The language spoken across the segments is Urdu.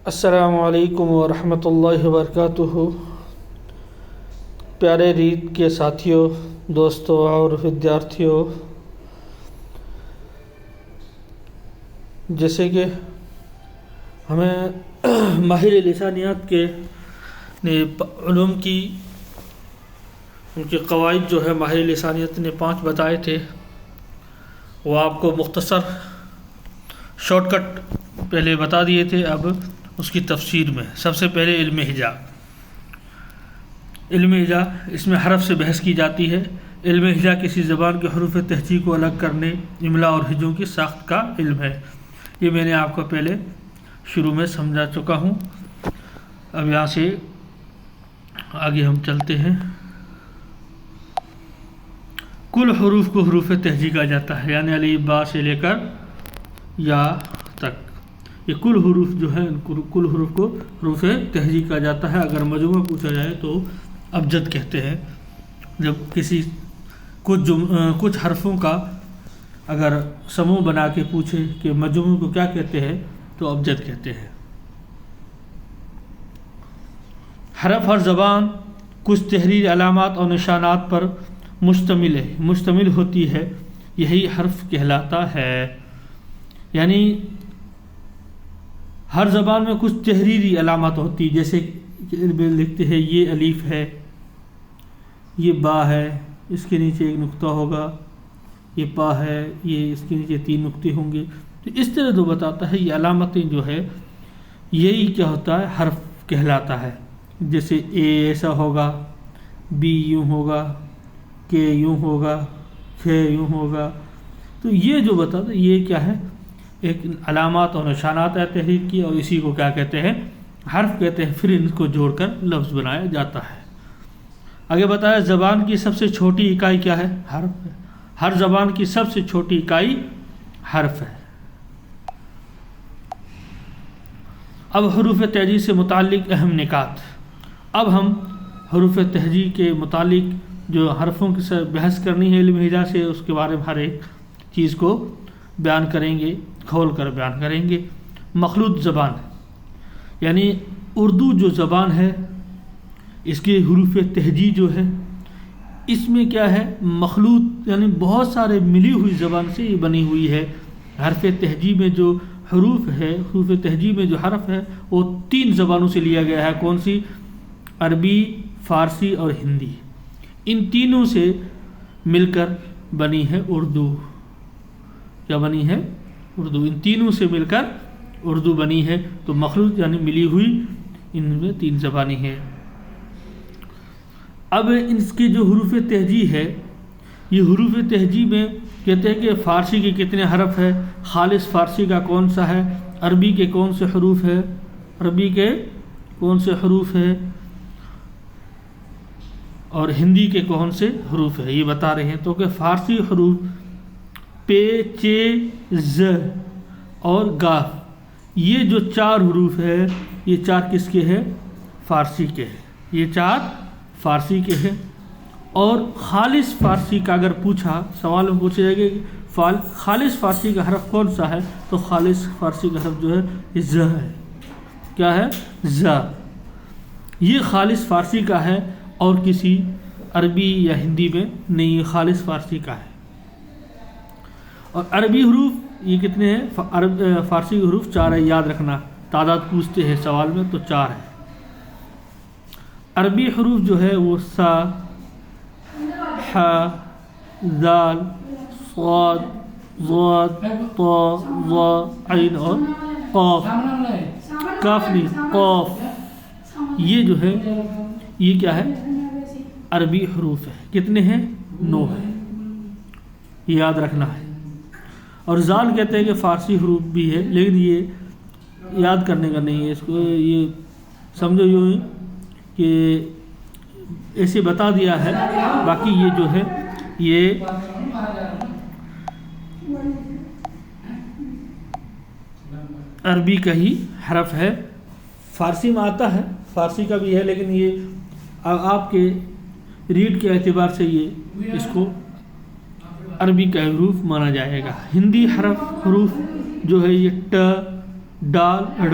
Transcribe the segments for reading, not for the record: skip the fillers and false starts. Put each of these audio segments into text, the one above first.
السلام علیکم ورحمۃ اللہ وبرکاتہ۔ پیارے ریت کے ساتھیوں، دوستوں اور ودیارتھیوں، جیسے کہ ہمیں ماہر لسانیات کے علوم کی ان کے قواعد جو ہے ماہر لسانیات نے 5 بتائے تھے، وہ آپ کو مختصر شارٹ کٹ پہلے بتا دیے تھے۔ اب اس کی تفسیر میں سب سے پہلے علم ہجا۔ علم ہجا، اس میں حرف سے بحث کی جاتی ہے۔ علم ہجا کسی زبان کے حروف تہجی کو الگ کرنے، املا اور ہجوں کی ساخت کا علم ہے۔ یہ میں نے آپ کو پہلے شروع میں سمجھا چکا ہوں۔ اب یہاں سے آگے ہم چلتے ہیں۔ کل حروف کو حروف تہجی کہا جاتا ہے، یعنی الف با سے لے کر یا تک۔ یہ کل حروف جو ہے، کل حروف کو حروف تہجی کہا جاتا ہے۔ اگر مجموعہ پوچھا جائے تو ابجد کہتے ہیں۔ جب کسی کچھ حرفوں کا اگر سموہ بنا کے پوچھے کہ مجموع کو کیا کہتے ہیں تو ابجد کہتے ہیں۔ حرف ہر زبان کچھ تحریری علامات اور نشانات پر مشتمل ہوتی ہے، یہی حرف کہلاتا ہے۔ یعنی ہر زبان میں کچھ تحریری علامات ہوتی، جیسے لکھتے ہیں یہ الف ہے، یہ با ہے، اس کے نیچے ایک نقطہ ہوگا، یہ پا ہے، یہ اس کے نیچے 3 نقطے ہوں گے۔ تو اس طرح جو بتاتا ہے، یہ علامتیں جو ہے یہی کیا ہوتا ہے، حرف کہلاتا ہے۔ جیسے اے ایسا ہوگا، بی یوں ہوگا، کے یوں ہوگا، کھ یوں ہوگا۔ تو یہ جو بتاتا ہے یہ کیا ہے، ایک علامات اور نشانات ہے تحریر کی، اور اسی کو کیا کہتے ہیں، حرف کہتے ہیں۔ پھر ان کو جوڑ کر لفظ بنایا جاتا ہے۔ آگے بتایا زبان کی سب سے چھوٹی اکائی کیا ہے، حرف ہے۔ ہر زبان کی سب سے چھوٹی اکائی حرف ہے۔ اب حروف تہجی سے متعلق اہم نکات۔ اب ہم حروف تہجی کے متعلق جو حرفوں کی بحث کرنی ہے علم ہجا سے، اس کے بارے میں ہر ایک چیز کو بیان کریں گے، کھول کر بیان کریں گے۔ مخلوط زبان، یعنی اردو جو زبان ہے، اس کے حروف تہجی جو ہے، اس میں کیا ہے، مخلوط یعنی بہت سارے ملی ہوئی زبان سے یہ بنی ہوئی ہے۔ حرف تہجی میں جو حروف ہے، حروف تہجی میں جو حرف ہے، وہ 3 زبانوں سے لیا گیا ہے۔ کون سی؟ عربی، فارسی اور ہندی۔ ان تینوں سے مل کر بنی ہے اردو۔ کیا بنی ہے؟ اردو۔ ان تینوں سے مل کر اردو بنی ہے۔ تو مخلوط یعنی ملی ہوئی، ان میں 3 زبانیں ہیں۔ اب اس کے جو حروف تہجی ہے، یہ حروف تہجی میں کہتے ہیں کہ فارسی کے کتنے حرف ہے، خالص فارسی کا کون سا ہے، عربی کے کون سے حروف ہے، عربی کے کون سے حروف ہے، اور ہندی کے کون سے حروف ہے، یہ بتا رہے ہیں۔ تو کہ فارسی حروف پے، چے، ز اور گاف، یہ جو 4 حروف ہے، یہ 4 کس کے ہیں؟ فارسی کے ہیں۔ یہ 4 فارسی کے ہیں۔ اور خالص فارسی کا اگر پوچھا، سوال میں پوچھا جائے کہ خالص فارسی کا حرف کون سا ہے، تو خالص فارسی کا حرف جو ہے یہ ز ہے۔ کیا ہے؟ ز۔ یہ خالص فارسی کا ہے اور کسی عربی یا ہندی میں نہیں، یہ خالص فارسی کا ہے۔ اور عربی حروف یہ کتنے ہیں؟ فارسی حروف 4 ہے، یاد رکھنا، تعداد پوچھتے ہیں سوال میں تو 4 ہے۔ عربی حروف جو ہے وہ سا، ح، ذال، صاد، ضاد، طا، ظا، عین اور قاف۔ کاف نہیں، قاف۔ یہ جو ہے یہ کیا ہے؟ عربی حروف ہے۔ کتنے ہیں؟ 9 ہے، یاد رکھنا ہے۔ اور زال کہتے ہیں کہ فارسی حروف بھی ہے، لیکن یہ یاد کرنے کا نہیں ہے، اس کو یہ سمجھو یوں ہی کہ ایسے بتا دیا ہے۔ باقی یہ جو ہے یہ عربی کا ہی حرف ہے۔ فارسی میں آتا ہے، فارسی کا بھی ہے، لیکن یہ آپ کے ریڈ کے اعتبار سے یہ اس کو عربی کا حروف مانا جائے گا۔ ہندی حروف جو ہے یہ ٹ، ڈال، ڑ،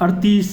38,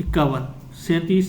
51। 37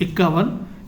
51,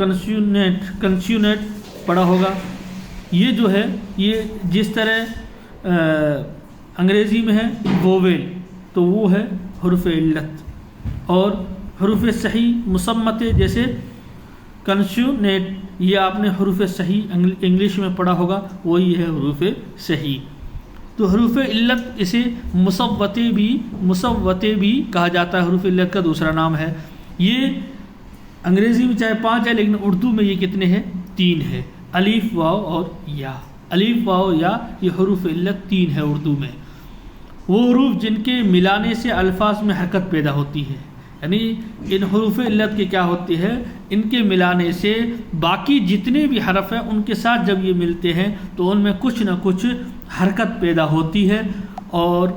کنسونیٹ پڑھا ہوگا. یہ جو ہے یہ جس طرح انگریزی میں ہے وویل تو وہ ہے حروف علت, اور حروف صحیح مصمتے جیسے کنسونیٹ یہ آپ نے حروف صحیح انگلش میں پڑھا ہوگا, وہی ہے حروف صحیح. تو حروف علت اسے مصوتے بھی کہا جاتا ہے, حروف علت کا دوسرا نام ہے. یہ انگریزی میں چاہے 5 ہے لیکن اردو میں یہ کتنے ہیں؟ 3 ہے, الف واو اور یا. الف واو یا یہ حروف علت 3 ہے اردو میں. وہ حروف جن کے ملانے سے الفاظ میں حرکت پیدا ہوتی ہے, یعنی ان حروف علت کے کیا ہوتے ہیں, ان کے ملانے سے باقی جتنے بھی حرف ہیں ان کے ساتھ جب یہ ملتے ہیں تو ان میں کچھ نہ کچھ حرکت پیدا ہوتی ہے, اور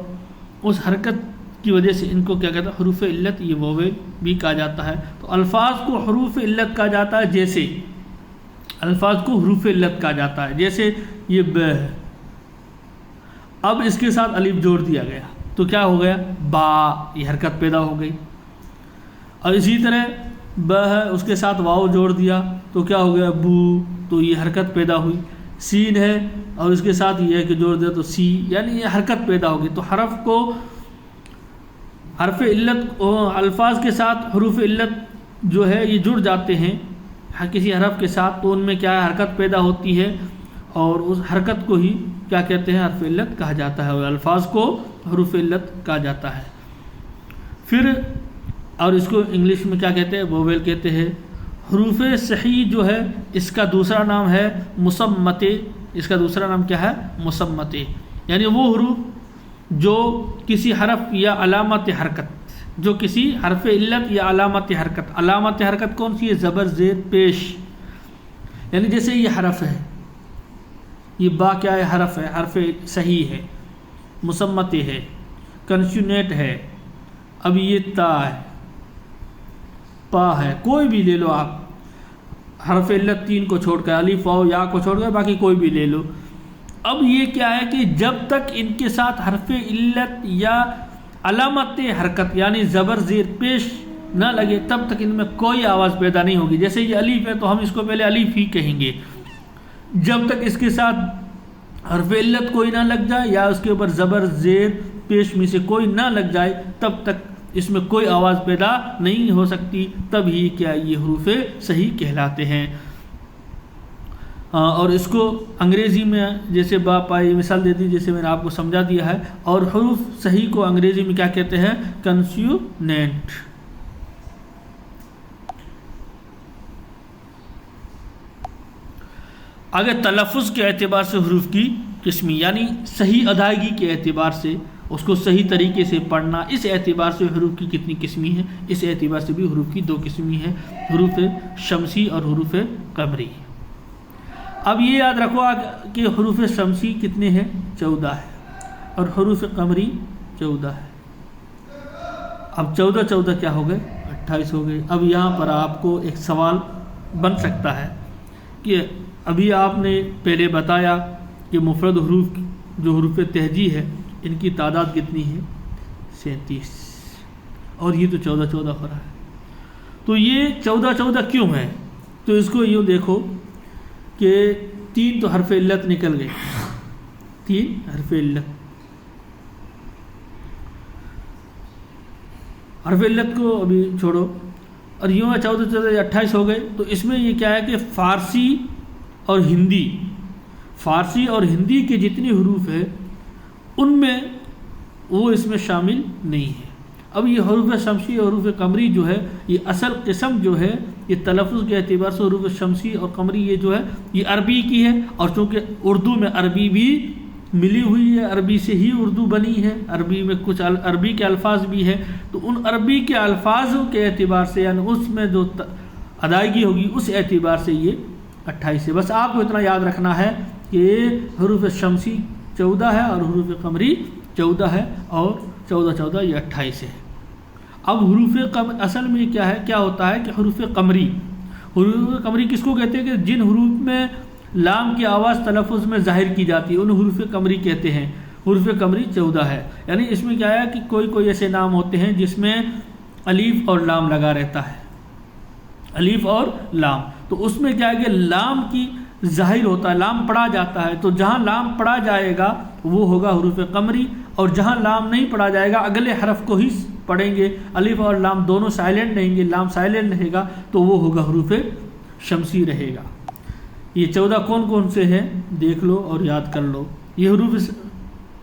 اس حرکت کی وجہ سے ان کو کیا کہتا ہے؟ حروف علت. یہ وویل بھی کہا جاتا ہے. تو الفاظ کو حروف علت کہا جاتا ہے, جیسے الفاظ کو حروف علت کہا جاتا ہے جیسے یہ ب ہے, اب اس کے ساتھ الف جوڑ دیا گیا تو کیا ہو گیا؟ با, یہ حرکت پیدا ہو گئی. اور اسی طرح ب ہے, اس کے ساتھ واو جوڑ دیا تو کیا ہو گیا؟ بو, تو یہ حرکت پیدا ہوئی. سین ہے اور اس کے ساتھ یہ ہے کہ جوڑ دیا تو سی, یعنی یہ حرکت پیدا ہوگی. تو حرف علت الفاظ کے ساتھ حروف علت جو ہے یہ جڑ جاتے ہیں کسی حرف کے ساتھ, تو ان میں کیا ہے؟ حرکت پیدا ہوتی ہے, اور اس حرکت کو ہی کیا کہتے ہیں؟ حرف علت کہا جاتا ہے, اور الفاظ کو حروف علت کہا جاتا ہے. پھر اور اس کو انگلش میں کیا کہتے ہیں؟ وویل کہتے ہیں. حروف صحیح جو ہے اس کا دوسرا نام ہے مصمتے. اس کا دوسرا نام کیا ہے؟ مصمتے, یعنی وہ حروف جو کسی حرف یا علامت حرکت, جو کسی حرف علت یا علامت حرکت. علامت حرکت کون سی ہے؟ زبر زیر پیش. یعنی جیسے یہ حرف ہے, یہ با کیا ہے؟ حرف ہے, حرف صحیح ہے, مصمتے ہے, کنسونیٹ ہے. اب یہ تا ہے, پا ہے, کوئی بھی لے لو آپ, حرف علت 3 کو چھوڑ کر, الف واو یا کو چھوڑ کر باقی کوئی بھی لے لو. اب یہ کیا ہے کہ جب تک ان کے ساتھ حرف علت یا علامت حرکت یعنی زبر زیر پیش نہ لگے تب تک ان میں کوئی آواز پیدا نہیں ہوگی. جیسے یہ الف ہے تو ہم اس کو پہلے الف ہی کہیں گے, جب تک اس کے ساتھ حرف علت کوئی نہ لگ جائے یا اس کے اوپر زبر زیر پیش میں سے کوئی نہ لگ جائے تب تک اس میں کوئی آواز پیدا نہیں ہو سکتی, تب ہی کیا یہ حروف صحیح کہلاتے ہیں. اور اس کو انگریزی میں جیسے با پائی مثال دے دی جیسے میں نے آپ کو سمجھا دیا ہے. اور حروف صحیح کو انگریزی میں کیا کہتے ہیں؟ کنسونیٹ. آگے تلفظ کے اعتبار سے حروف کی قسمی, یعنی صحیح ادائیگی کے اعتبار سے اس کو صحیح طریقے سے پڑھنا, اس اعتبار سے حروف کی کتنی قسمی ہے؟ اس اعتبار سے بھی حروف کی 2 قسمی ہیں, حروف شمسی اور حروف قمری. اب یہ یاد رکھو کہ حروف شمسی کتنے ہیں؟ 14 ہے, اور حروف قمری 14 ہے. اب 14 کیا ہو گئے؟ 28 ہو گئے. اب یہاں پر آپ کو ایک سوال بن سکتا ہے کہ ابھی آپ نے پہلے بتایا کہ مفرد حروف جو حروف تہجی ہے ان کی تعداد کتنی ہے؟ 37, اور یہ تو 14 ہو رہا ہے. تو یہ 14 کیوں ہے؟ تو اس کو یوں دیکھو کہ 3 تو حرف علت نکل گئے, 3 حرف علت. حرف علت کو ابھی چھوڑو, اور یوں 14 28 ہو گئے. تو اس میں یہ کیا ہے کہ فارسی اور ہندی کے جتنے حروف ہیں ان میں وہ اس میں شامل نہیں ہے. اب یہ حروف شمسی اور حروف قمری جو ہے یہ اصل قسم جو ہے یہ تلفظ کے اعتبار سے حروف شمسی اور قمری یہ جو ہے یہ عربی کی ہے, اور چونکہ اردو میں عربی بھی ملی ہوئی ہے, عربی سے ہی اردو بنی ہے, عربی میں کچھ عربی کے الفاظ بھی ہیں, تو ان عربی کے الفاظوں کے اعتبار سے یعنی اس میں جو ادائیگی ہوگی اس اعتبار سے یہ 28 ہے. بس آپ کو اتنا یاد رکھنا ہے کہ حروف شمسی 14 ہے اور حروف قمری 14 ہے, اور 14 یہ 28 ہے. اب حروف اصل میں کیا ہوتا ہے کہ حروف قمری کس کو کہتے ہیں؟ کہ جن حروف میں لام کی آواز تلفظ میں ظاہر کی جاتی ہے ان حروف قمری کہتے ہیں. حروف قمری 14 ہے, یعنی اس میں کیا ہے کہ کوئی ایسے نام ہوتے ہیں جس میں الف اور لام لگا رہتا ہے, الف اور لام. تو اس میں کیا ہے کہ لام کی ظاہر ہوتا ہے، لام پڑھا جاتا ہے، تو جہاں لام پڑھا جائے گا وہ ہوگا حروف قمری، اور جہاں لام نہیں پڑھا جائے گا اگلے حرف کو ہی پڑھیں گے، الف اور لام دونوں سائلنٹ رہیں گے، لام سائلنٹ رہے گا تو وہ ہوگا حروف شمسی رہے گا۔ یہ 14 کون کون سے ہیں دیکھ لو اور یاد کر لو۔ یہ حروف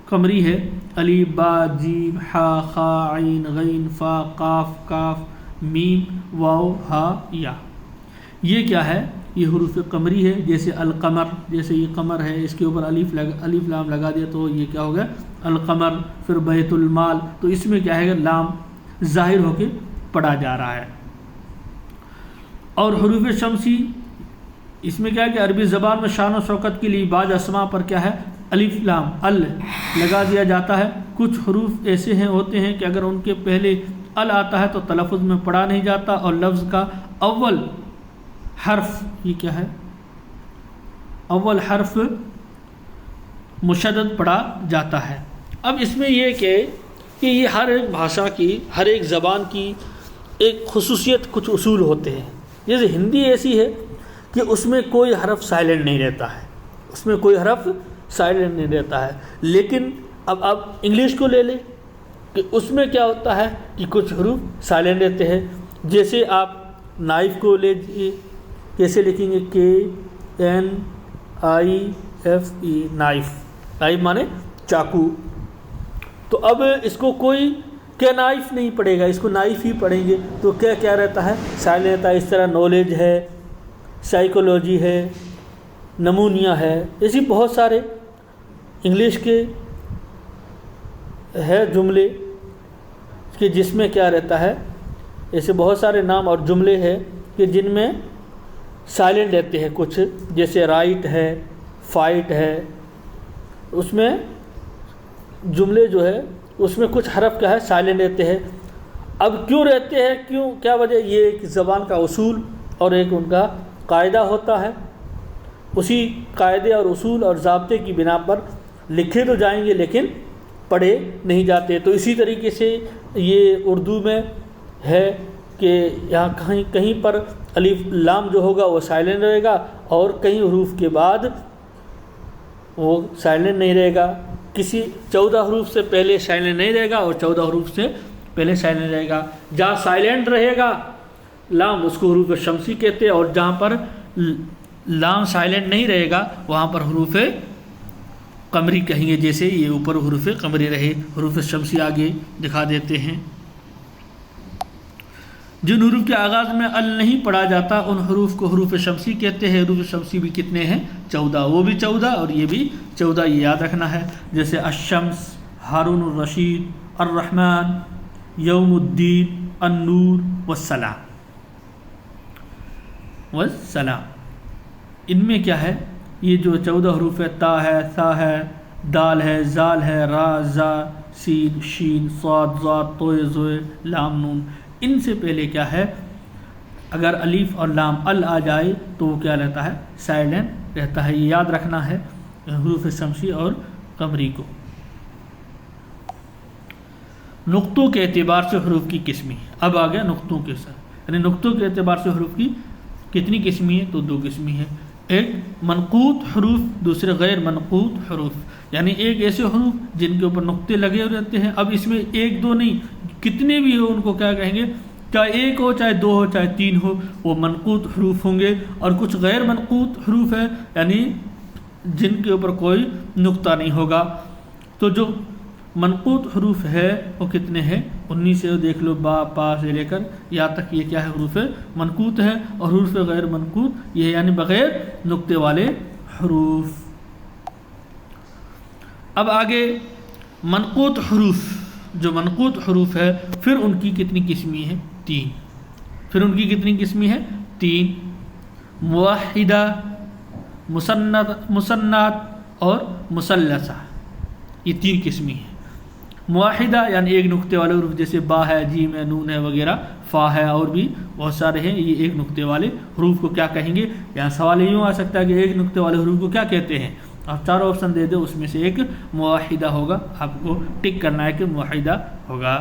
قمری ہے الف با جیم حا خا عین غین فا قاف کاف میم واو ہا یا۔ یہ کیا ہے؟ یہ حروف قمری ہے، جیسے القمر، جیسے یہ قمر ہے اس کے اوپر الف لام لگا دیا تو یہ کیا ہوگا القمر۔ پھر بیت المال، تو اس میں کیا ہے لام ظاہر ہو کے پڑھا جا رہا ہے۔ اور حروف شمسی اس میں کیا ہے کہ عربی زبان میں شان و شوکت کے لیے بعض اسماء پر کیا ہے الف لام ال لگا دیا جاتا ہے۔ کچھ حروف ایسے ہیں ہوتے ہیں کہ اگر ان کے پہلے ال آتا ہے تو تلفظ میں پڑھا نہیں جاتا، اور لفظ کا اول حرف یہ کیا ہے اول حرف مشدد پڑھا جاتا ہے۔ اب اس میں یہ کہ یہ ہر ایک بھاشا کی، ہر ایک زبان کی ایک خصوصیت، کچھ اصول ہوتے ہیں۔ جیسے ہندی ایسی ہے کہ اس میں کوئی حرف سائلنٹ نہیں رہتا ہے، اس میں کوئی حرف سائلنٹ نہیں رہتا ہے۔ لیکن اب آپ انگلش کو لے لیں کہ اس میں کیا ہوتا ہے کہ کچھ حروف سائلنٹ رہتے ہیں۔ جیسے آپ نائف کو لے لیجیے، کیسے لکھیں گے KNIFE نائف، نائف مانے چاقو۔ تو اب اس کو کوئی کہ نائف نہیں پڑھے گا، اس کو نائف ہی پڑھیں گے، تو کیا رہتا ہے سائلنٹ رہتا ہے۔ اس طرح نالج ہے، سائیکولوجی ہے، نمونیا ہے، ایسی بہت سارے انگلش کے ہے جملے کہ جس میں کیا رہتا ہے، ایسے بہت سارے نام اور جملے ہیں کہ جن میں سائلنٹ رہتے ہیں کچھ، جیسے رائٹ ہے، فائٹ ہے، اس میں جملے جو ہے اس میں کچھ حرف کیا ہے سائلنٹ رہتے ہیں۔ اب کیوں رہتے ہیں، کیا وجہ؟ یہ ایک زبان کا اصول اور ایک ان کا قاعدہ ہوتا ہے، اسی قاعدے اور اصول اور ضابطے کی بنا پر لکھے تو جائیں گے لیکن پڑھے نہیں جاتے۔ تو اسی طریقے سے یہ اردو میں ہے کہ یہاں کہیں پر الف لام جو ہوگا وہ سائلنٹ رہے گا، اور کئی حروف کے بعد وہ سائلنٹ نہیں رہے گا۔ کسی 14 حروف سے پہلے سائلنٹ نہیں رہے گا اور 14 حروف سے پہلے سائلنٹ رہے گا۔ جہاں سائلنٹ رہے گا لام اس کو حروف شمسی کہتے ہیں، اور جہاں پر لام سائلنٹ نہیں رہے گا وہاں پر حروف قمری کہیں گے۔ جیسے یہ اوپر حروف قمری رہے، حروف شمسی آگے دکھا دیتے ہیں۔ جن حروف کے آغاز میں ال نہیں پڑھا جاتا ان حروف کو حروف شمسی کہتے ہیں۔ حروف شمسی بھی کتنے ہیں؟ 14، وہ بھی 14 اور یہ بھی 14، یہ یاد رکھنا ہے۔ جیسے الشمس، ہارون الرشید، الرحمن، یوم الدین، النور، والسلام۔ ان میں کیا ہے یہ جو 14 حروف ہے، تا ہے، ثا ہے، دال ہے، زال ہے، را، زا، سین، شین، صاد، ضاد، طوء، ظوء، لام، نون۔ ان سے پہلے کیا ہے اگر الف اور لام ال آ جائے تو وہ کیا رہتا ہے سائلنٹ رہتا ہے۔ یہ یاد رکھنا ہے حروف شمسی اور قمری کو۔ نقطوں کے اعتبار سے حروف کی قسمی۔ اب آ گیا نقطوں کے ساتھ، یعنی نقطوں کے اعتبار سے حروف کی کتنی قسمی ہے؟ تو 2 قسمی ہے، ایک منقوط حروف، دوسرے غیر منقوط حروف، یعنی ایک ایسے حروف جن کے اوپر نقطے لگے ہوئے رہتے ہیں۔ اب اس میں 1 2 نہیں، کتنے بھی ہو ان کو کیا کہیں گے، چاہے 1 ہو، چاہے 2 ہو، چاہے 3 ہو، وہ منقوط حروف ہوں گے۔ اور کچھ غیر منقوط حروف ہے یعنی جن کے اوپر کوئی نقطہ نہیں ہوگا۔ تو جو منقوط حروف ہے وہ کتنے ہیں؟ 19 سے دیکھ لو، با، پا سے لے کر یہاں تک یہ کیا ہے حروف منقوط ہے۔ اور حروف غیر منقوط یہ یعنی بغیر نقطے والے حروف۔ اب آگے منقوط حروف، جو منقوط حروف ہے پھر ان کی کتنی قسمی ہے؟ 3۔ پھر ان کی کتنی قسمی ہے؟ 3، موحدہ، مثنات اور مثلثہ، یہ 3 قسمی ہیں۔ موحدہ یعنی ایک نقطے والے حروف، جیسے با ہے، جیم ہے، نون ہے وغیرہ، فا ہے، اور بھی بہت سارے ہیں۔ یہ ایک نقطے والے حروف کو کیا کہیں گے؟ یہاں سوال یوں آ سکتا ہے کہ ایک نقطے والے حروف کو کیا کہتے ہیں؟ آپ 4 آپشن دے دیں، اس میں سے ایک موحدہ ہوگا، آپ کو ٹک کرنا ہے کہ موحدہ ہوگا۔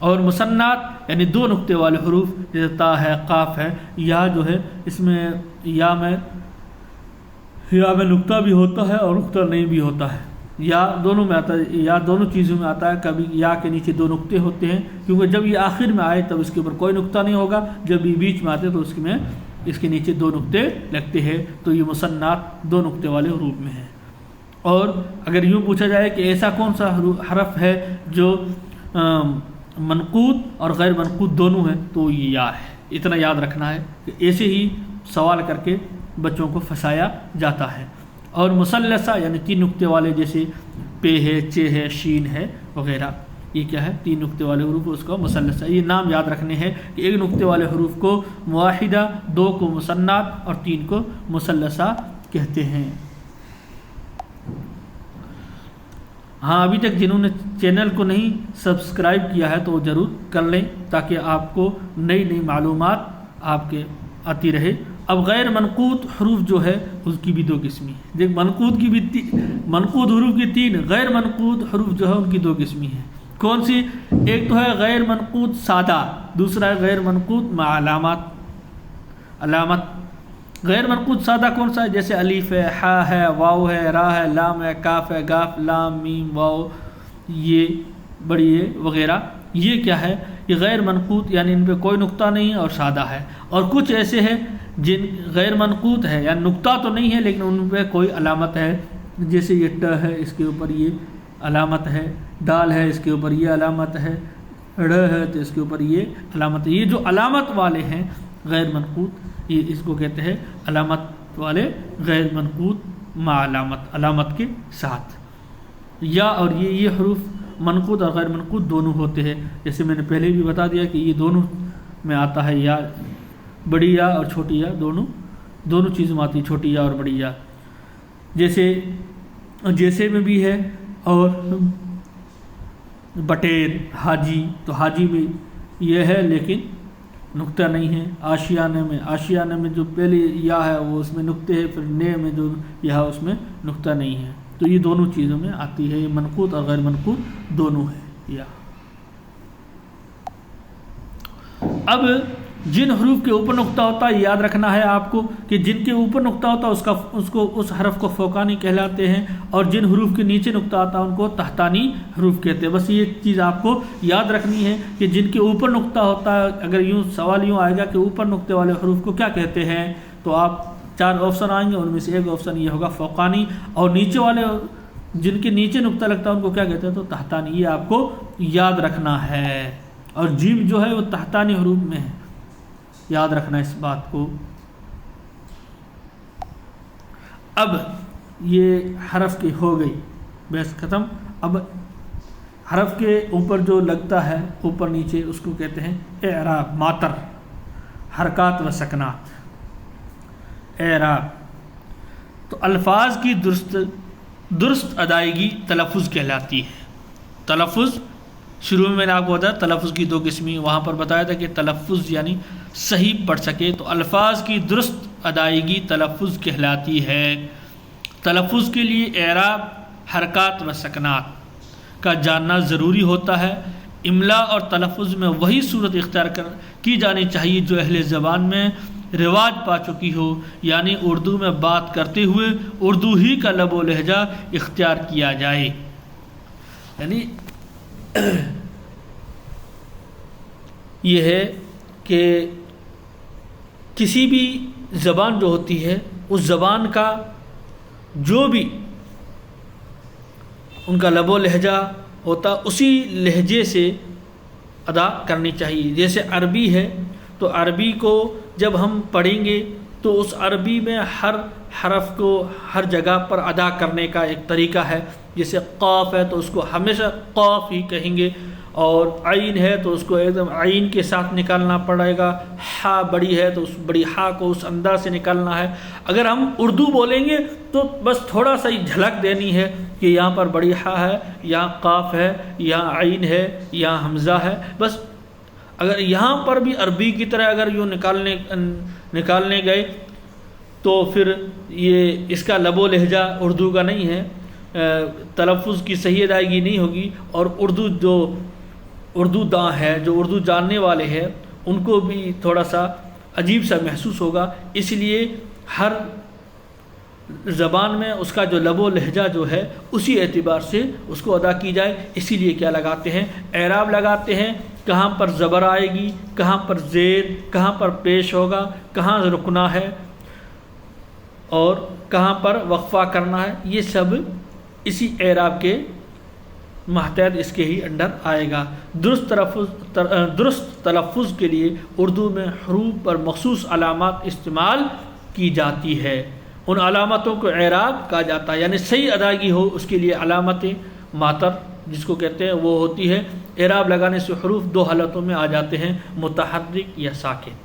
اور مصنعات یعنی دو نقطے والے حروف جیسے تا ہے، قاف ہے، یا جو ہے اس میں یا میں نقطہ بھی ہوتا ہے اور نقطہ نہیں بھی ہوتا ہے، یا دونوں میں آتا ہے، یا دونوں چیزوں میں آتا ہے. کبھی یا کے نیچے دو نقطے ہوتے ہیں کیونکہ جب یہ آخر میں آئے تب اس کے اوپر کوئی نقطہ نہیں ہوگا، جب یہ بیچ میں آتے تو اس کے نیچے دو نقطے لگتے ہیں، تو یہ مصنعات دو نقطے والے حروف میں ہیں. اور اگر یوں پوچھا جائے کہ ایسا کون سا حرف ہے جو منقوط اور غیر منقوط دونوں ہیں، تو یہ یا ہے. اتنا یاد رکھنا ہے کہ ایسے ہی سوال کر کے بچوں کو پھنسایا جاتا ہے. اور مثلثہ یعنی تین نقطے والے جیسے پے ہے، چے ہے، شین ہے وغیرہ، یہ کیا ہے؟ تین نقطے والے حروف، اس کو مثلثہ. یہ نام یاد رکھنے ہیں کہ ایک نقطے والے حروف کو مواحدہ، دو کو مصنعات اور تین کو مثلثہ کہتے ہیں. ہاں، ابھی تک جنہوں نے چینل کو نہیں سبسکرائب کیا ہے تو وہ ضرور کر لیں تاکہ آپ کو نئی نئی معلومات آپ کے آتی رہے. اب غیر منقوط حروف جو ہے اس کی بھی دو قسمی ہیں. دیکھ، منقوط حروف کی تین، غیر منقوط حروف جو ہے ان کی دو قسمی ہیں. کون سی؟ ایک تو ہے غیر منقوط سادہ، دوسرا ہے غیر منقوط مع علامت. غیر منقوط سادہ کون سا ہے؟ جیسے الف ہے، ہا ہے، واو ہے، را ہے، لام ہے، کاف ہے، گاف، لام، میم، واو، یہ بڑی ہے وغیرہ. یہ کیا ہے؟ یہ غیر منقوط یعنی ان پہ کوئی نقطہ نہیں ہے اور سادہ ہے. اور کچھ ایسے ہیں جن غیر منقوط ہے یعنی نقطہ تو نہیں ہے لیکن ان پہ کوئی علامت ہے، جیسے یہ ٹ ہے، اس کے اوپر یہ علامت ہے، دال ہے، اس کے اوپر یہ علامت ہے، ڑ ہے تو اس کے اوپر یہ علامت ہے. یہ جو علامت والے ہیں غیر منقوط، یہ اس کو کہتے ہیں علامت والے غیر منقوط مع علامت کے ساتھ. یا اور یہ حروف منقوط اور غیر منقوط دونوں ہوتے ہیں. جیسے میں نے پہلے بھی بتا دیا کہ یہ دونوں میں آتا ہے، یا بڑی یا اور چھوٹی یا دونوں چیزوں میں آتی ہے، چھوٹی یا اور بڑی یا. جیسے میں بھی ہے، اور بٹیر، حاجی، تو حاجی میں یہ ہے لیکن نقطہ نہیں ہے. آشیانہ میں جو پہلے یا ہے وہ اس میں نقطے ہے، پھر نے میں جو یا ہے اس میں نقطہ نہیں ہے. تو یہ دونوں چیزوں میں آتی ہے، یہ منقوط اور غیر منقوط دونوں ہے. یا اب جن حروف کے اوپر نقطہ ہوتا ہے، یاد رکھنا ہے آپ کو کہ جن کے اوپر نقطہ ہوتا ہے اس حرف کو فوقانی کہلاتے ہیں، اور جن حروف کے نیچے نقطہ آتا ہے ان کو تحتانی حروف کہتے ہیں. بس یہ چیز آپ کو یاد رکھنی ہے کہ جن کے اوپر نقطہ ہوتا ہے، اگر سوال یوں آئے گا کہ اوپر نقطے والے حروف کو کیا کہتے ہیں، تو آپ 4 آپشن آئیں گے، ان میں سے ایک آپشن یہ ہوگا فوقانی. اور نیچے والے جن کے نیچے نقطہ لگتا ہے ان کو کیا کہتے ہیں؟ تو تحتانی. یہ آپ کو یاد رکھنا ہے. اور جیم جو ہے وہ تحتانی حروف میں ہے، یاد رکھنا اس بات کو. اب یہ حرف کی ہو گئی بحث ختم. اب حرف کے اوپر جو لگتا ہے اوپر نیچے اس کو کہتے ہیں اعراب، ماتر، حرکات و سکنات. اعراب تو الفاظ کی درست ادائیگی تلفظ کہلاتی ہے. تلفظ شروع میں نے آپ کو بتایا تلفظ کی دو قسمی، وہاں پر بتایا تھا کہ تلفظ یعنی صحیح پڑھ سکے، تو الفاظ کی درست ادائیگی تلفظ کہلاتی ہے. تلفظ کے لیے اعراب، حرکات و سکنات کا جاننا ضروری ہوتا ہے. املا اور تلفظ میں وہی صورت اختیار کی جانی چاہیے جو اہل زبان میں رواج پا چکی ہو، یعنی اردو میں بات کرتے ہوئے اردو ہی کا لب و لہجہ اختیار کیا جائے. یعنی یہ ہے کہ کسی بھی زبان جو ہوتی ہے اس زبان کا جو بھی ان کا لب و لہجہ ہوتا اسی لہجے سے ادا کرنی چاہیے. جیسے عربی ہے تو عربی کو جب ہم پڑھیں گے تو اس عربی میں ہر حرف کو ہر جگہ پر ادا کرنے کا ایک طریقہ ہے. جیسے قاف ہے تو اس کو ہمیشہ قاف ہی کہیں گے، اور عین ہے تو اس کو ایک دم عین کے ساتھ نکالنا پڑے گا. ہا بڑی ہے تو اس بڑی ہا کو اس انداز سے نکالنا ہے. اگر ہم اردو بولیں گے تو بس تھوڑا سا ہی جھلک دینی ہے کہ یہاں پر بڑی ہا ہے، یہاں قاف ہے، یہاں عین ہے، یہاں حمزہ ہے. بس اگر یہاں پر بھی عربی کی طرح اگر یوں نکالنے گئے تو پھر یہ اس کا لب و لہجہ اردو کا نہیں ہے، تلفظ کی صحیح ادائیگی نہیں ہوگی. اور اردو جو اردو داں ہے، جو اردو جاننے والے ہیں، ان کو بھی تھوڑا سا عجیب سا محسوس ہوگا، اس لیے ہر زبان میں اس کا جو لب و لہجہ جو ہے اسی اعتبار سے اس کو ادا کی جائے، اسی لیے کیا لگاتے ہیں، اعراب لگاتے ہیں، کہاں پر زبر آئے گی، کہاں پر زیر، کہاں پر پیش ہوگا، کہاں رکنا ہے اور کہاں پر وقفہ کرنا ہے، یہ سب اسی اعراب کے ماتحت اس کے ہی انڈر آئے گا۔ درست تلفظ کے لیے اردو میں حروف پر مخصوص علامات استعمال کی جاتی ہے، ان علامتوں کو اعراب کہا جاتا ہے، یعنی صحیح ادائیگی ہو اس کے لیے علامت ماتر جس کو کہتے ہیں وہ ہوتی ہے۔ اعراب لگانے سے حروف دو حالتوں میں آ جاتے ہیں، متحرک یا ساکن،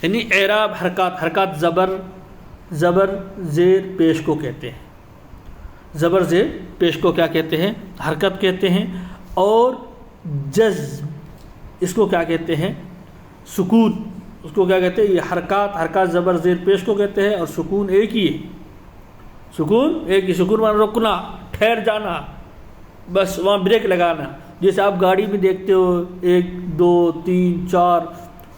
یعنی اعراب حرکات زبر زیر پیش کو کہتے ہیں، زبر زیر پیش کو کیا کہتے ہیں، حرکت کہتے ہیں، اور جزم اس کو کیا کہتے ہیں، سکون اس کو کیا کہتے ہیں، یہ حرکات زبر زیر پیش کو کہتے ہیں، اور سکون ایک ہی ہے، سکون مانا رکنا، ٹھہر جانا، بس وہاں بریک لگانا، جیسے آپ گاڑی میں دیکھتے ہو 1 2 3 4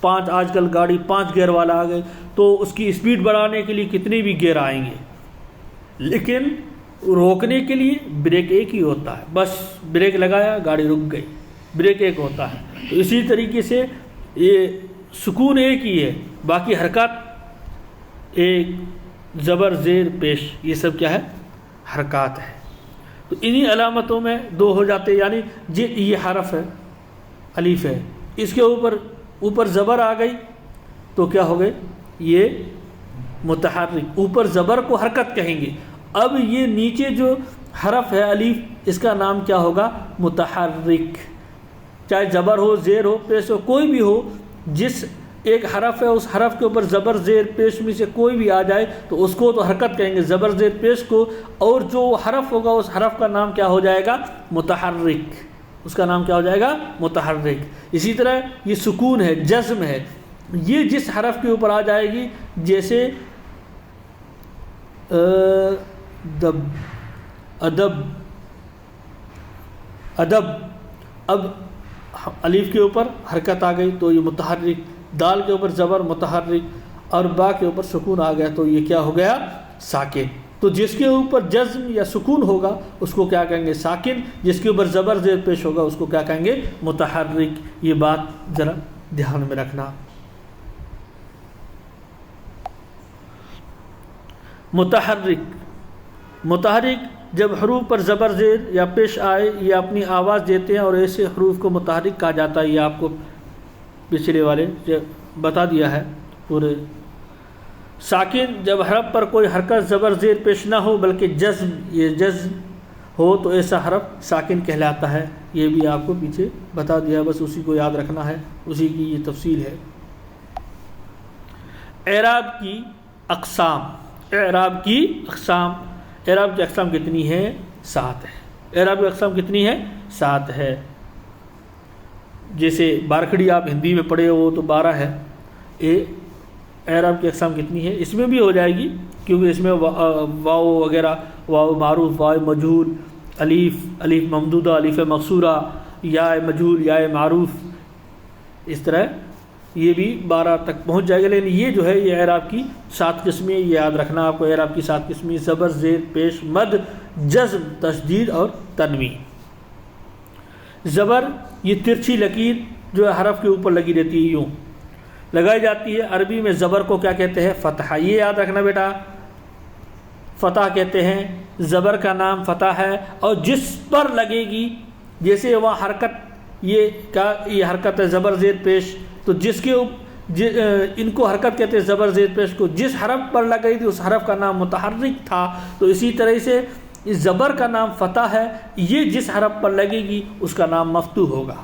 5، آج کل گاڑی 5 گیئر والا آ گئے، تو اس کی اسپیڈ بڑھانے کے لیے کتنے بھی گیئر آئیں گے، لیکن روکنے کے لیے بریک ایک ہی ہوتا ہے، بس بریک لگایا گاڑی رک گئی، بریک ایک ہوتا ہے۔ تو اسی طریقے سے یہ سکون ایک ہی ہے، باقی حرکات ایک، زبر زیر پیش یہ سب کیا ہے، حرکات ہے۔ تو انہی علامتوں میں دو ہو جاتے، یعنی یہ حرف ہے، الف ہے، اس کے اوپر زبر آ گئی تو کیا ہو گئے، یہ متحرک، اوپر زبر کو حرکت کہیں گے۔ اب یہ نیچے جو حرف ہے الف، اس کا نام کیا ہوگا، متحرک، چاہے زبر ہو، زیر ہو، پیش ہو، کوئی بھی ہو، جس ایک حرف ہے اس حرف کے اوپر زبر زیر پیش میں سے کوئی بھی آ جائے تو اس کو تو حرکت کہیں گے، زبر زیر پیش کو، اور جو حرف ہوگا اس حرف کا نام کیا ہو جائے گا، متحرک، اس کا نام کیا ہو جائے گا، متحرک۔ اسی طرح یہ سکون ہے، جزم ہے، یہ جس حرف کے اوپر آ جائے گی، جیسے ادب، اب الف کے اوپر حرکت آ گئی تو یہ متحرک، دال کے اوپر زبر متحرک، اور با کے اوپر سکون آ گیا تو یہ کیا ہو گیا، ساکن۔ تو جس کے اوپر جزم یا سکون ہوگا اس کو کیا کہیں گے، ساکن، جس کے اوپر زبر زیر پیش ہوگا اس کو کیا کہیں گے، متحرک۔ یہ بات ذرا دھیان میں رکھنا۔ متحرک جب حروف پر زبر زیر یا پیش آئے یا اپنی آواز دیتے ہیں اور ایسے حروف کو متحرک کہا جاتا ہے، یہ آپ کو پچھلے والے بتا دیا ہے پورے۔ ساکن جب حرف پر کوئی حرکت زبر زیر پیش نہ ہو بلکہ جزم ہو تو ایسا حرف ساکن کہلاتا ہے، یہ بھی آپ کو پیچھے بتا دیا، بس اسی کو یاد رکھنا ہے، اسی کی یہ تفصیل ہے۔ اعراب کی اقسام، اعراب کی اقسام کتنی ہے، 7 ہے۔ اعراب کی اقسام کتنی ہے، 7 ہے۔ جیسے بارکھڑی آپ ہندی میں پڑھے ہو تو 12 ہے۔ اعراب کی اقسام کتنی ہے، اس میں بھی ہو جائے گی کیونکہ اس میں واو وغیرہ، واو معروف، واو مجہول، الف ممدودہ، الف مقصورہ، یا مجہول، یا معروف، اس طرح یہ بھی 12 تک پہنچ جائے گا۔ لیکن یہ جو ہے یہ اعراب کی 7 قسمیں، یہ یاد رکھنا آپ کو، اعراب کی 7 قسمیں: زبر زیر پیش، مد، جزم، تشدید اور تنوین۔ زبر یہ ترچھی لکیر جو ہے حرف کے اوپر لگی رہتی ہے، یوں لگائی جاتی ہے۔ عربی میں زبر کو کیا کہتے ہیں، فتحہ، یہ یاد رکھنا بیٹا، فتح کہتے ہیں، زبر کا نام فتح ہے، اور جس پر لگے گی، جیسے وہاں حرکت، یہ حرکت ہے زبر زیر پیش، تو جس کے ان کو حرکت کہتے ہیں زبر زیر پیش کو، جس حرف پر لگ گئی تھی اس حرف کا نام متحرک تھا۔ تو اسی طرح سے اس زبر کا نام فتح ہے، یہ جس حرف پر لگے گی اس کا نام مفتوح ہوگا،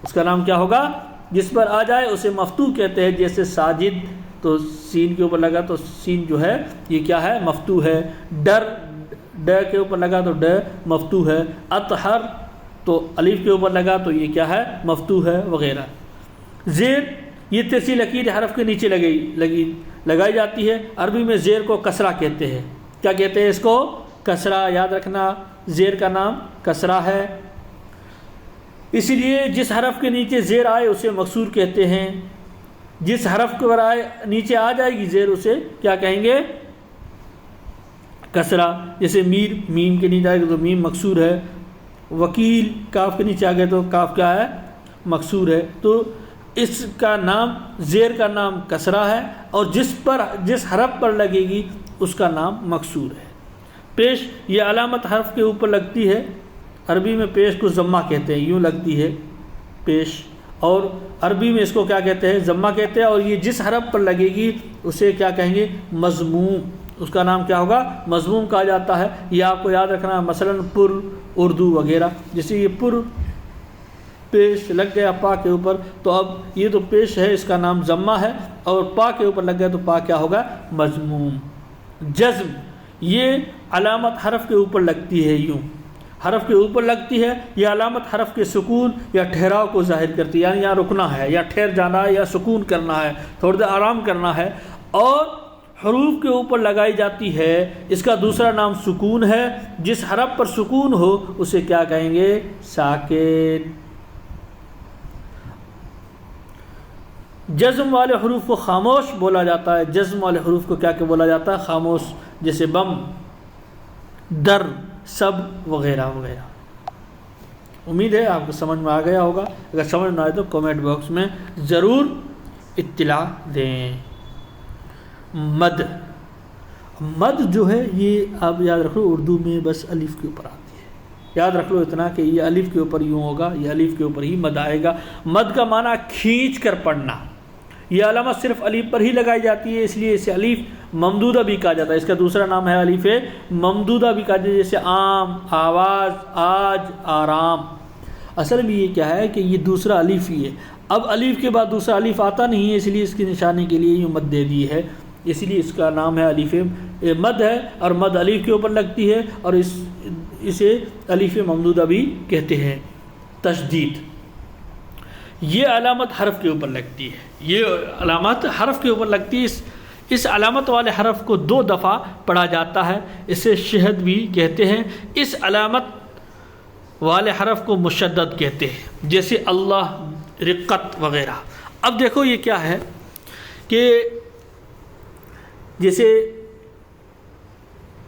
اس کا نام کیا ہوگا، جس پر آ جائے اسے مفتوح کہتے ہیں۔ جیسے ساجد تو سین کے اوپر لگا تو سین جو ہے یہ کیا ہے، مفتوح ہے۔ ڈ کے اوپر لگا تو ڈ مفتوح ہے۔ اطہر تو الف کے اوپر لگا تو یہ کیا ہے، مفتوح ہے، وغیرہ۔ زیر یہ ترچھی لکیر حرف کے نیچے لگائی جاتی ہے۔ عربی میں زیر کو کسرہ کہتے ہیں، کیا کہتے ہیں اس کو، کسرہ، یاد رکھنا، زیر کا نام کسرہ ہے۔ اسی لیے جس حرف کے نیچے زیر آئے اسے مکسور کہتے ہیں، جس حرف کے برائے نیچے آ جائے گی زیر اسے کیا کہیں گے؟ کسرہ. جیسے میر، میم کے نیچے آئے گا تو میم مکسور ہے. وکیل کاف کے نیچے آ گئے تو کاف کیا ہے؟ مکسور ہے. تو اس کا نام، زیر کا نام کسرہ ہے، اور جس حرف پر لگے گی اس کا نام مکسور ہے. پیش، یہ علامت حرف کے اوپر لگتی ہے. عربی میں پیش کو ضمہ کہتے ہیں، یوں لگتی ہے پیش، اور عربی میں اس کو کیا کہتے ہیں؟ ضمہ کہتے ہیں. اور یہ جس حرف پر لگے گی اسے کیا کہیں گے؟ مضموم. اس کا نام کیا ہوگا؟ مضموم کہا جاتا ہے. یہ آپ کو یاد رکھنا ہے، مثلا پر، اردو وغیرہ. جیسے یہ پر پیش لگ گیا پا کے اوپر، تو اب یہ تو پیش ہے، اس کا نام ضمہ ہے، اور پا کے اوپر لگ گیا تو پا کیا ہوگا؟ مضموم. جزم، یہ علامت حرف کے اوپر لگتی ہے، یوں حرف کے اوپر لگتی ہے. یہ علامت حرف کے سکون یا ٹھہراؤ کو ظاہر کرتی ہے، یعنی یہاں رکنا ہے یا ٹھہر جانا ہے یا سکون کرنا ہے، تھوڑی دیر آرام کرنا ہے. اور حروف کے اوپر لگائی جاتی ہے. اس کا دوسرا نام سکون ہے. جس حرف پر سکون ہو اسے کیا کہیں گے؟ ساکن. جزم والے حروف کو خاموش بولا جاتا ہے. جزم والے حروف کو کیا بولا جاتا ہے؟ خاموش. جیسے بم، در، سب وغیرہ وغیرہ. امید ہے آپ کو سمجھ میں آ گیا ہوگا. اگر سمجھ نہ آئے تو کمنٹ باکس میں ضرور اطلاع دیں. مد، مد جو ہے یہ آپ یاد رکھ لو، اردو میں بس الف کے اوپر آتی ہے. یاد رکھ لو اتنا کہ یہ الف کے اوپر یوں ہوگا، یہ الف کے اوپر ہی مد آئے گا. مد کا معنی کھینچ کر پڑھنا. یہ علامت صرف الف پر ہی لگائی جاتی ہے، اس لیے اسے الف ممدودہ بھی کہا جاتا ہے. اس کا دوسرا نام ہے الف ممدودہ بھی کہا جاتا ہے. جیسے عام، آواز، آج، آرام. اصل میں یہ کیا ہے کہ یہ دوسرا الف ہی ہے. اب الف کے بعد دوسرا الف آتا نہیں ہے، اس لیے اس کی نشانی کے لیے یہ مد دے دی ہے. اس لیے اس کا نام ہے الف مد ہے، اور مد الف کے اوپر لگتی ہے، اور اسے الف ممدودہ بھی کہتے ہیں. تشدید، یہ علامت حرف کے اوپر لگتی ہے. یہ علامت حرف کے اوپر لگتی ہے. اس علامت والے حرف کو 2 دفعہ پڑھا جاتا ہے. اسے شہد بھی کہتے ہیں. اس علامت والے حرف کو مشدد کہتے ہیں، جیسے اللہ، رقت وغیرہ. اب دیکھو یہ کیا ہے کہ جیسے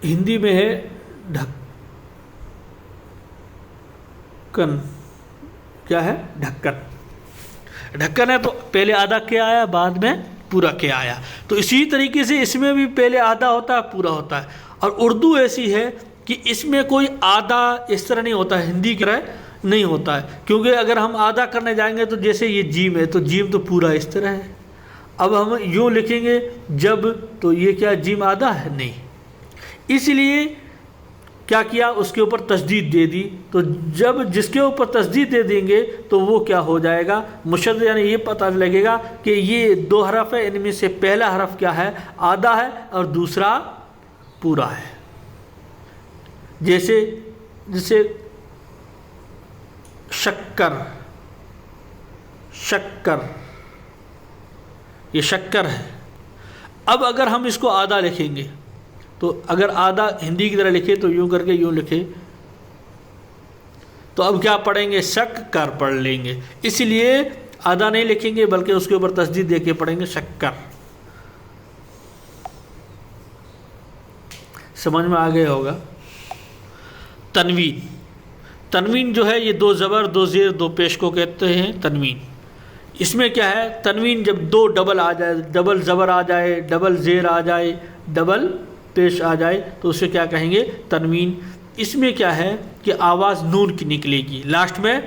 ہندی میں ہے ڈھکن. کیا ہے؟ ڈھکن. ڈھکن ہے تو پہلے آدھا کیا آیا، بعد میں پورا کیا آیا. تو اسی طریقے سے اس میں بھی پہلے آدھا ہوتا ہے، پورا ہوتا ہے. اور اردو ایسی ہے کہ اس میں کوئی آدھا اس طرح نہیں ہوتا ہے، ہندی کی طرح نہیں ہوتا ہے. کیونکہ اگر ہم آدھا کرنے جائیں گے تو جیسے یہ جیم ہے تو جیم تو پورا اس طرح ہے. اب ہم یوں لکھیں گے جب، تو یہ کیا جیم آدھا ہے؟ نہیں. اس لیے کیا کیا؟ اس کے اوپر تشدید دے دی. تو جب جس کے اوپر تشدید دے دیں گے تو وہ کیا ہو جائے گا؟ مشدد. یعنی یہ پتہ لگے گا کہ یہ 2 حرف ہے، ان میں سے پہلا حرف کیا ہے؟ آدھا ہے، اور دوسرا پورا ہے. جیسے شکر، شکر، یہ شکر ہے. اب اگر ہم اس کو آدھا لکھیں گے تو اگر آدھا ہندی کی طرح لکھے تو یوں کر کے یوں لکھے تو اب کیا پڑھیں گے؟ شک کر پڑھ لیں گے. اس لیے آدھا نہیں لکھیں گے بلکہ اس کے اوپر تشدید دے کے پڑھیں گے شکر. سمجھ میں آ گیا ہوگا. تنوین، تنوین جو ہے یہ 2 زبر، 2 زیر، 2 پیش کو کہتے ہیں تنوین. اس میں کیا ہے؟ تنوین جب 2 ڈبل آ جائے، ڈبل زبر آ جائے، ڈبل زیر آ جائے، ڈبل پیش آ جائے تو اسے کیا کہیں گے؟ تنوین. اس میں کیا ہے کہ آواز نون کی نکلے گی. لاسٹ میں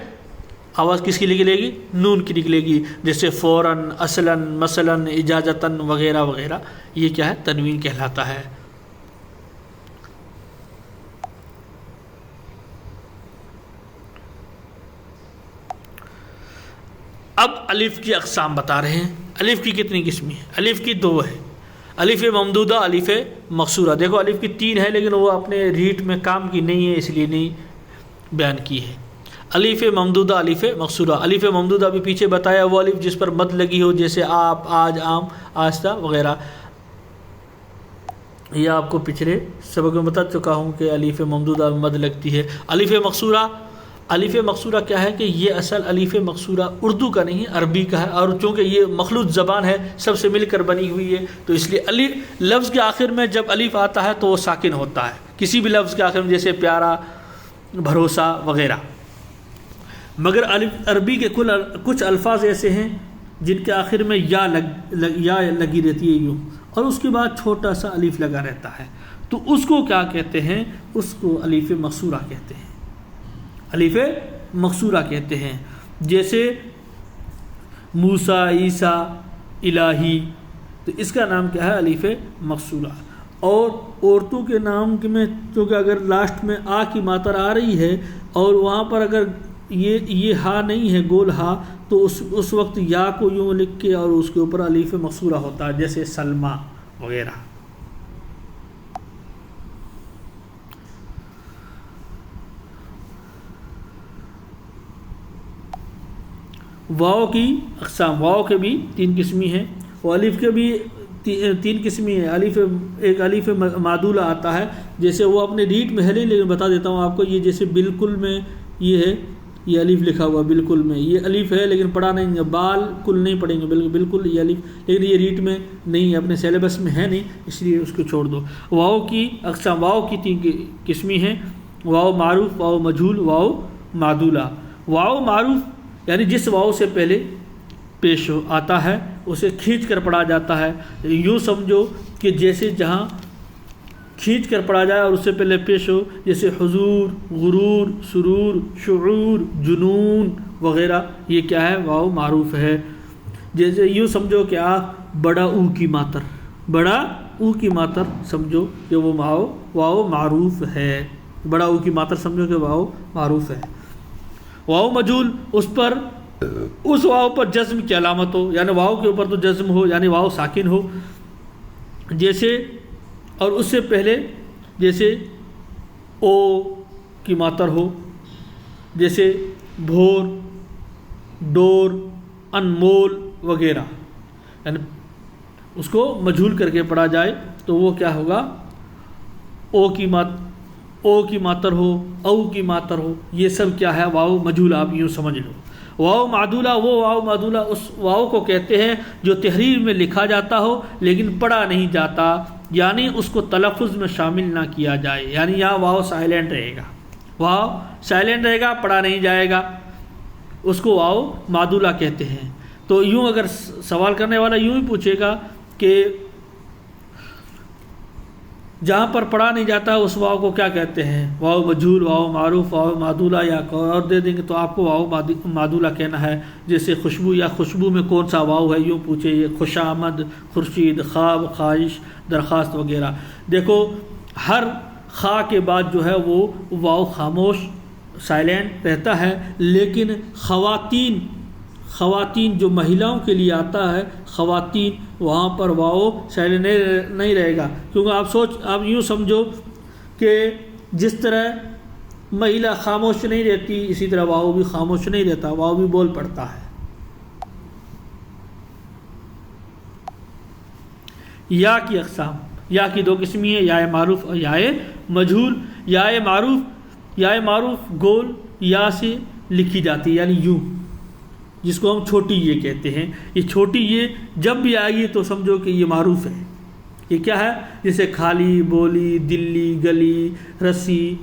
آواز کس کی نکلے گی؟ نون کی نکلے گی. جیسے فوراً، اصلاً، مثلاً، اجازتاً وغیرہ وغیرہ. یہ کیا ہے؟ تنوین کہلاتا ہے. اب الف کی اقسام بتا رہے ہیں. الف کی کتنی قسمیں ہیں؟ الف کی 2 ہے. الف ممدودہ، الف مقصورہ. دیکھو الف کی 3 ہے لیکن وہ اپنے ریٹ میں کام کی نہیں ہے، اس لیے نہیں بیان کی ہے. الف ممدودہ، الف مقصورہ. الف ممدودہ بھی پیچھے بتایا، وہ الف جس پر مد لگی ہو، جیسے آپ، آج، عام، آہستہ وغیرہ. یہ آپ کو پچھلے سبق میں بتا چکا ہوں کہ الف ممدودہ میں مد لگتی ہے. الف مقصورہ، الف مقصورہ کیا ہے کہ یہ اصل الف مقصورہ اردو کا نہیں عربی کا ہے، اور چونکہ یہ مخلوط زبان ہے سب سے مل کر بنی ہوئی ہے، تو اس لیے لفظ کے آخر میں جب الف آتا ہے تو وہ ساکن ہوتا ہے کسی بھی لفظ کے آخر میں، جیسے پیارا، بھروسہ وغیرہ۔ مگر عربی کے کچھ الفاظ ایسے ہیں جن کے آخر میں یا لگی رہتی ہے یوں، اور اس کے بعد چھوٹا سا الف لگا رہتا ہے، تو اس کو کیا کہتے ہیں؟ اس کو الف مقصورہ کہتے ہیں، الف مقصورہ کہتے ہیں۔ جیسے موسیٰ، عیسیٰ، الہی، تو اس کا نام کیا ہے؟ الف مقصورہ۔ اور عورتوں کے نام میں چونکہ اگر لاسٹ میں آ کی ماتر آ رہی ہے اور وہاں پر اگر یہ ہا نہیں ہے، گول ہا، تو اس وقت یا کو یوں لکھ کے اور اس کے اوپر الف مقصورہ ہوتا ہے، جیسے سلمہ وغیرہ۔ واو کی اقسام، واو کے بھی 3 قسمی ہیں، اور الف کے بھی 3 قسمی ہیں۔ ایک الف معدولہ آتا ہے، جیسے وہ اپنے ریٹ میں ہے نہیں، لیکن بتا دیتا ہوں آپ کو، یہ جیسے بالکل میں یہ ہے، یہ الف لکھا ہوا بالکل میں، یہ الف ہے لیکن پڑھا نہیں ہے، بال کل نہیں پڑھیں گے، بالکل یہ الف، لیکن یہ ریٹ میں نہیں ہے، اپنے سیلیبس میں ہے نہیں، اس لیے اس کو چھوڑ دو۔ واو کی اقسام، واو کی 3 قسمی ہیں، واو معروف، واو مجہول، واو معدولہ۔ واو معروف یعنی جس واو سے پہلے پیش آتا ہے اسے کھینچ کر پڑھا جاتا ہے، یوں سمجھو کہ جیسے جہاں کھینچ کر پڑھا جائے اور اس سے پہلے پیش ہو، جیسے حضور، غرور، سرور، شعور، جنون وغیرہ، یہ کیا ہے؟ واو معروف ہے۔ جیسے یوں سمجھو کہ آپ بڑا او کی ماتر، بڑا او کی ماتر سمجھو کہ وہ واو معروف ہے، بڑا او کی ماتر سمجھو کہ واو معروف ہے۔ واو مجہول، اس واو پر جزم کی علامت ہو، یعنی واو کے اوپر تو جزم ہو، یعنی واو ساکن ہو، جیسے اور اس سے پہلے جیسے او کی ماتر ہو، جیسے بھور، ڈور، انمول وغیرہ، یعنی اس کو مجہول کر کے پڑھا جائے تو وہ کیا ہوگا؟ او کی ماتر ہو، او کی ماتر ہو، یہ سب کیا ہے؟ واو مجہول، آپ یوں سمجھ لو۔ واو معدولہ، وہ واو معدولہ اس واو کو کہتے ہیں جو تحریر میں لکھا جاتا ہو لیکن پڑھا نہیں جاتا، یعنی اس کو تلفظ میں شامل نہ کیا جائے، یعنی یہاں واو سائلنٹ رہے گا، واو سائلنٹ رہے گا، پڑھا نہیں جائے گا، اس کو واو معدولہ کہتے ہیں۔ تو یوں اگر سوال کرنے والا یوں ہی پوچھے گا کہ جہاں پر پڑھا نہیں جاتا اس واو کو کیا کہتے ہیں؟ واو مجہول، واو معروف، واو معدولہ، یا اور دے دیں گے تو آپ کو واو معدولہ کہنا ہے۔ جیسے خوشبو، یا خوشبو میں کون سا واو ہے، یوں پوچھے، یہ خوشامد، خورشید، خواب، خواہش، درخواست وغیرہ۔ دیکھو ہر خا کے بعد جو ہے وہ واو خاموش سائلنٹ رہتا ہے، لیکن خواتین جو مہیلاؤں کے لیے آتا ہے، خواتین، وہاں پر واو سائلنٹ نہیں رہے گا، کیونکہ آپ یوں سمجھو کہ جس طرح مہیلا خاموش نہیں رہتی اسی طرح واو بھی خاموش نہیں رہتا، واو بھی بول پڑتا ہے۔ یا کی اقسام، یا کی 2 قسمی ہیں، یا معروف اور یا مجہول۔ یا معروف گول یا سے لکھی جاتی ہے، یعنی یوں، جس کو ہم چھوٹی یہ کہتے ہیں۔ یہ چھوٹی یہ جب بھی آئے گی تو سمجھو کہ یہ معروف ہے۔ یہ کیا ہے؟ جیسے کھالی، بولی، دلی، گلی، رسی،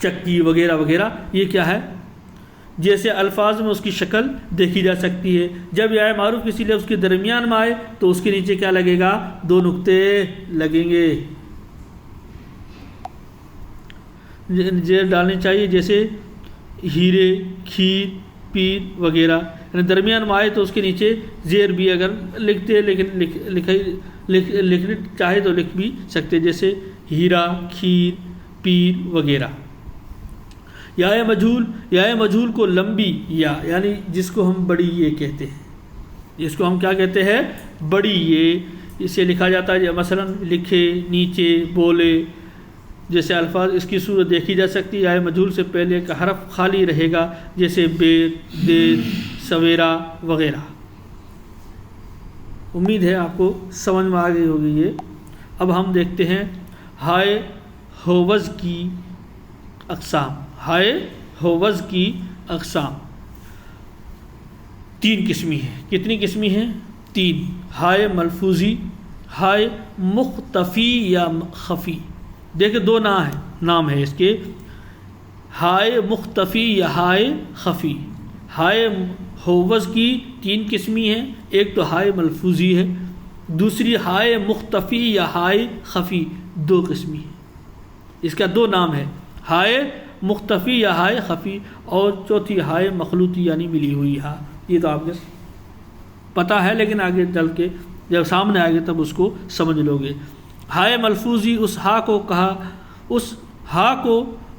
چکی وغیرہ وغیرہ، یہ کیا ہے؟ جیسے الفاظ میں اس کی شکل دیکھی جا سکتی ہے۔ جب یہ معروف کسی لفظ کے درمیان میں آئے تو اس کے نیچے کیا لگے گا؟ 2 نقطے لگیں گے، زیر ڈالنی چاہیے، جیسے ہیرے، کھیر، پیر وغیرہ، یعنی درمیان میں آئے تو اس کے نیچے زیر بھی اگر لکھتے، لیکن لکھنے چاہے تو لکھ بھی سکتے، جیسے ہیرا، کھیر، پیر وغیرہ۔ یا مجہول کو لمبی یا، یعنی جس کو ہم بڑی یہ کہتے ہیں، جس کو ہم کیا کہتے ہیں؟ بڑی یہ، اسے لکھا جاتا ہے، مثلا لکھے، نیچے، بولے جیسے الفاظ، اس کی صورت دیکھی جا سکتی ہے۔ یا مجہول سے پہلے کا حرف خالی رہے گا، جیسے بیر، دیر، سویرا وغیرہ۔ امید ہے آپ کو سمجھ میں آ گئی ہوگی یہ۔ اب ہم دیکھتے ہیں ہائے ہووز کی اقسام۔ ہائے ہووز کی اقسام 3 قسمی ہیں. کتنی قسمی ہیں؟ 3. ہائے ملفوظی، ہائے مختفی یا خفی. دیکھیں 2 نام ہے اس کے، ہائے مختفی یا ہائے خفی. ہائے ہووز کی 3 قسمی ہیں، ایک تو ہائے ملفوظی ہے، دوسری ہائے مختفی یا ہائے خفی 2 قسمی ہے. اس کا 2 نام ہے، ہائے مختفی یا ہائے خفی، اور چوتھی ہائے مخلوطی یعنی ملی ہوئی ہا. یہ تو آپ کو پتہ ہے، لیکن آگے چل کے جب سامنے آئے گا تب اس کو سمجھ لو گے. ہائے ملفوظی اس ہا کو کہا، اس ہا کو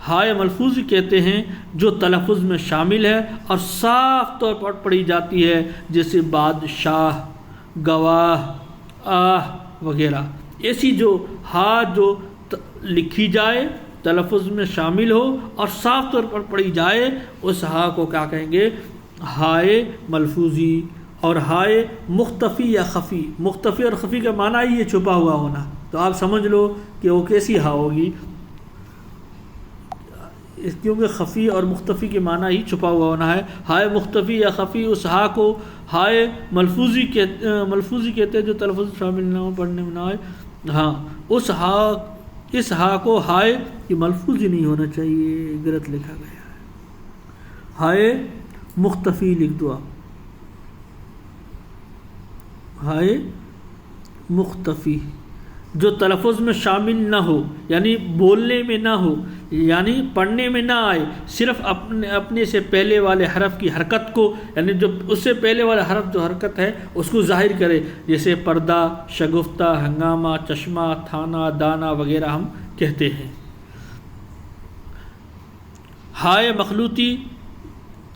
ہائے ملفوظی کہتے ہیں جو تلفظ میں شامل ہے اور صاف طور پر پڑھی جاتی ہے، جیسے بادشاہ، گواہ، آہ وغیرہ. ایسی جو ہا جو لکھی جائے، تلفظ میں شامل ہو اور صاف طور پر پڑھی جائے، اس ہا کو کیا کہیں گے؟ ہائے ملفوظی. اور ہائے مختفی یا خفی، مختفی اور خفی کا معنی ہی یہ چھپا ہوا ہونا، تو آپ سمجھ لو کہ وہ کیسی ہا ہوگی، کیونکہ خفی اور مختفی کے معنی ہی چھپا ہوا ہونا ہے. ہائے مختفی یا خفی اس ہا کو ہائے ملفوظی کہتے ہیں جو تلفظ شامل نہ ہو، پڑھنے میں نہ آئے. ہاں اس ہا کو ہائے، یہ ملفوظ ہی نہیں ہونا چاہیے، غلط لکھا گیا ہے. ہائے مختفی لکھ دو آپ، ہائے مختفی جو تلفظ میں شامل نہ ہو، یعنی بولنے میں نہ ہو، یعنی پڑھنے میں نہ آئے، صرف اپنے سے پہلے والے حرف کی حرکت کو، یعنی جو اس سے پہلے والا حرف جو حرکت ہے اس کو ظاہر کرے، جیسے پردہ، شگفتہ، ہنگامہ، چشمہ، تھانہ، دانہ وغیرہ ہم کہتے ہیں. ہائے مخلوطی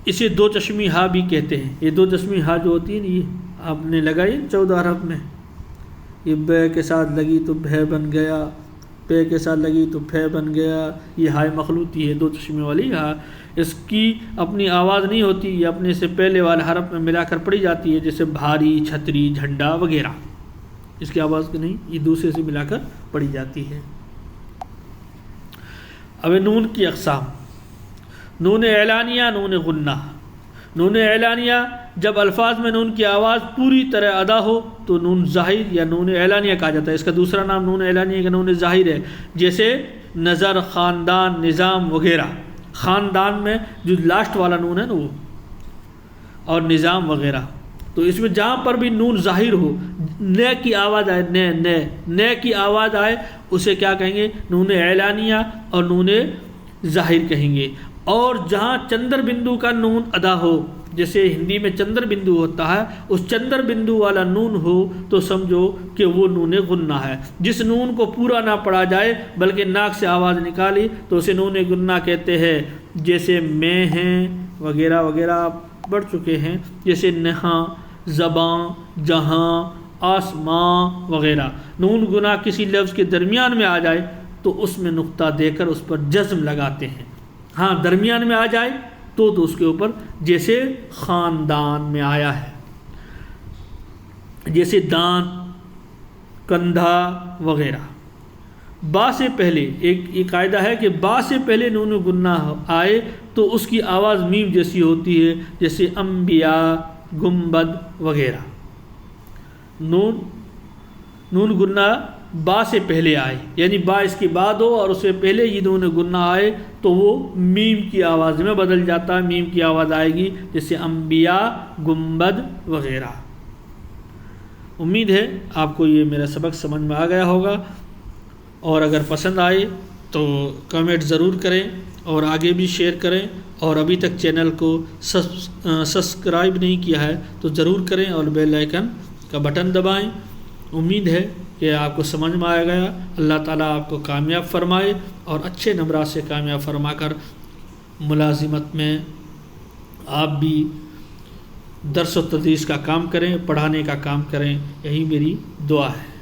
اسے 2 چشمی ہا بھی کہتے ہیں. یہ 2 چشمی ہا جو ہوتی ہے نا، یہ آپ نے لگائی 14 حرف میں، یہ بے کے ساتھ لگی تو بھے بن گیا، پے کے ساتھ لگی تو پھے بن گیا. یہ ہائے مخلوطی ہے 2 چشمی والی ہا. اس کی اپنی آواز نہیں ہوتی، یہ اپنے سے پہلے والے حرف میں ملا کر پڑھی جاتی ہے، جیسے بھاری، چھتری، جھنڈا وغیرہ. اس کی آواز کی نہیں، یہ دوسرے سے ملا کر پڑھی جاتی ہے. اب نون کی اقسام: نون اعلانیہ، نون غنہ. نون اعلانیہ جب الفاظ میں نون کی آواز پوری طرح ادا ہو تو نون ظاہر یا نون اعلانیہ کہا جاتا ہے. اس کا دوسرا نام نون اعلانیہ کا نون ظاہر ہے، جیسے نظر، خاندان، نظام وغیرہ. خاندان میں جو لاسٹ والا نون ہے نا وہ، اور نظام وغیرہ. تو اس میں جہاں پر بھی نون ظاہر ہو، نے کی آواز آئے، نے کی آواز آئے، اسے کیا کہیں گے؟ نون اعلانیہ اور نون ظاہر کہیں گے. اور جہاں چندر بندو کا نون ادا ہو، جیسے ہندی میں چندر بندو ہوتا ہے، اس چندر بندو والا نون ہو تو سمجھو کہ وہ نون غنہ ہے. جس نون کو پورا نہ پڑھا جائے بلکہ ناک سے آواز نکالی تو اسے نون غنہ کہتے ہیں. جیسے میں ہیں وغیرہ وغیرہ آپ پڑھ چکے ہیں، جیسے نہاں، زباں، جہاں، آسماں وغیرہ. نون غنہ کسی لفظ کے درمیان میں آ جائے تو اس میں نقطہ دے کر اس پر جزم لگاتے ہیں. ہاں درمیان میں آ جائے تو اس کے اوپر، جیسے خاندان میں آیا ہے، جیسے دان، کندھا وغیرہ. با سے پہلے ایک قاعدہ ہے کہ با سے پہلے نون غنہ آئے تو اس کی آواز میم جیسی ہوتی ہے، جیسے انبیاء، گنبد وغیرہ. نون غنہ با سے پہلے آئے، یعنی با اس کے بعد ہو اور اس سے پہلے یہ نون غنہ آئے تو وہ میم کی آواز میں بدل جاتا ہے، میم کی آواز آئے گی، جیسے انبیاء، گنبد وغیرہ. امید ہے آپ کو یہ میرا سبق سمجھ میں آ گیا ہوگا، اور اگر پسند آئے تو کمنٹ ضرور کریں اور آگے بھی شیئر کریں. اور ابھی تک چینل کو سبسکرائب نہیں کیا ہے تو ضرور کریں اور بیل آئیکن کا بٹن دبائیں. امید ہے کہ آپ کو سمجھ میں آیا گیا. اللہ تعالیٰ آپ کو کامیاب فرمائے اور اچھے نمبرات سے کامیاب فرما کر ملازمت میں آپ بھی درس و تدریس کا کام کریں، پڑھانے کا کام کریں. یہی میری دعا ہے.